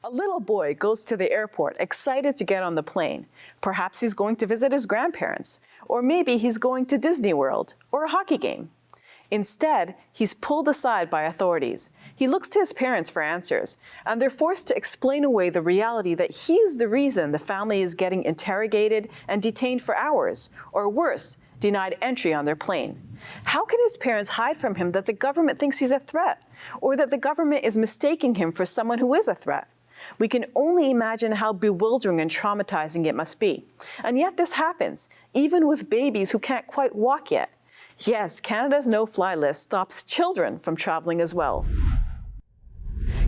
A little boy goes to the airport excited to get on the plane. Perhaps he's going to visit his grandparents, or maybe he's going to Disney World or a hockey game. Instead, he's pulled aside by authorities. He looks to his parents for answers, and they're forced to explain away the reality that he's the reason the family is getting interrogated and detained for hours, or worse, denied entry on their plane. How can his parents hide from him that the government thinks he's a threat, or that the government is mistaking him for someone who is a threat? We can only imagine how bewildering and traumatizing it must be. And yet this happens, even with babies who can't quite walk yet. Yes, Canada's no-fly list stops children from traveling as well.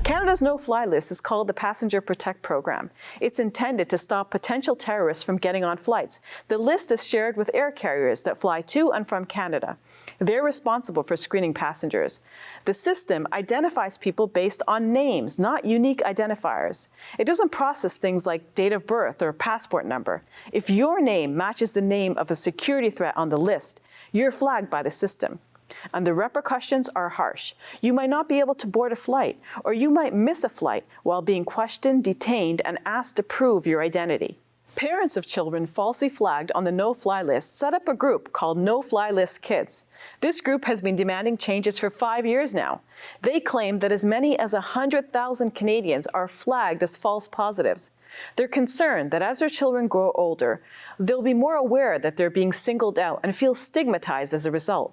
Canada's no-fly list is called the Passenger Protect Program. It's intended to stop potential terrorists from getting on flights. The list is shared with air carriers that fly to and from Canada. They're responsible for screening passengers. The system identifies people based on names, not unique identifiers. It doesn't process things like date of birth or passport number. If your name matches the name of a security threat on the list, you're flagged by the system. And the repercussions are harsh. You might not be able to board a flight, or you might miss a flight while being questioned, detained, and asked to prove your identity. Parents of children falsely flagged on the no-fly list set up a group called No-Fly List Kids. This group has been demanding changes for 5 years now. They claim that as many as 100,000 Canadians are flagged as false positives. They're concerned that as their children grow older, they'll be more aware that they're being singled out and feel stigmatized as a result.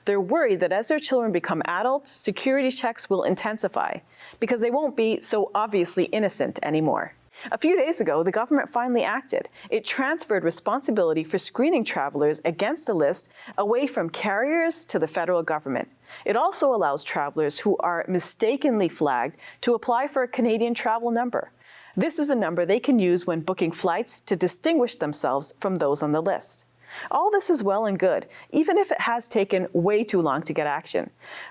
They're worried that as their children become adults, security checks will intensify because they won't be so obviously innocent anymore. A few days ago, the government finally acted. It transferred responsibility for screening travelers against the list away from carriers to the federal government. It also allows travelers who are mistakenly flagged to apply for a Canadian travel number. This is a number they can use when booking flights to distinguish themselves from those on the list. All this is well and good, even if it has taken way too long to get action.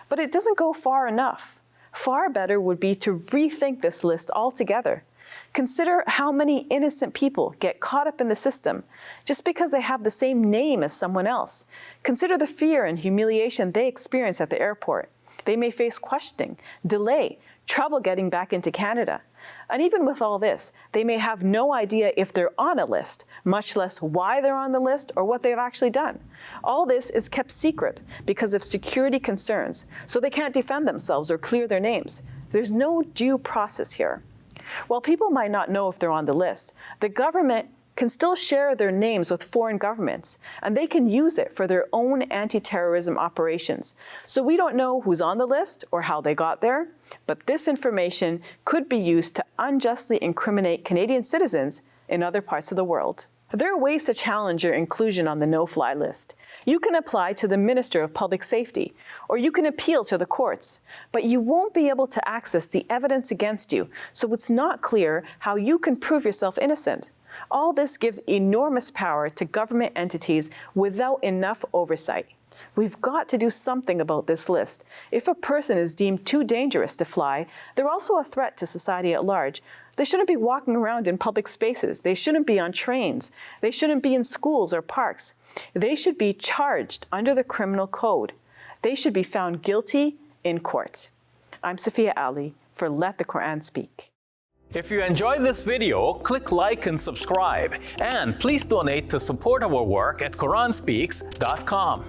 But it doesn't go far enough. Far better would be to rethink this list altogether. Consider how many innocent people get caught up in the system just because they have the same name as someone else. Consider the fear and humiliation they experience at the airport. They may face questioning, delay, trouble getting back into Canada. And even with all this, they may have no idea if they're on a list, much less why they're on the list or what they've actually done. All this is kept secret because of security concerns, so they can't defend themselves or clear their names. There's no due process here. While people might not know if they're on the list, the government can still share their names with foreign governments, and they can use it for their own anti-terrorism operations. So we don't know who's on the list or how they got there, but this information could be used to unjustly incriminate Canadian citizens in other parts of the world. There are ways to challenge your inclusion on the no-fly list. You can apply to the Minister of Public Safety, or you can appeal to the courts, but you won't be able to access the evidence against you, so it's not clear how you can prove yourself innocent. All this gives enormous power to government entities without enough oversight. We've got to do something about this list. If a person is deemed too dangerous to fly, they're also a threat to society at large. They shouldn't be walking around in public spaces. They shouldn't be on trains. They shouldn't be in schools or parks. They should be charged under the criminal code. They should be found guilty in court. I'm Safiyyah Ally for Let the Quran Speak. If you enjoyed this video, click like and subscribe. And please donate to support our work at QuranSpeaks.com.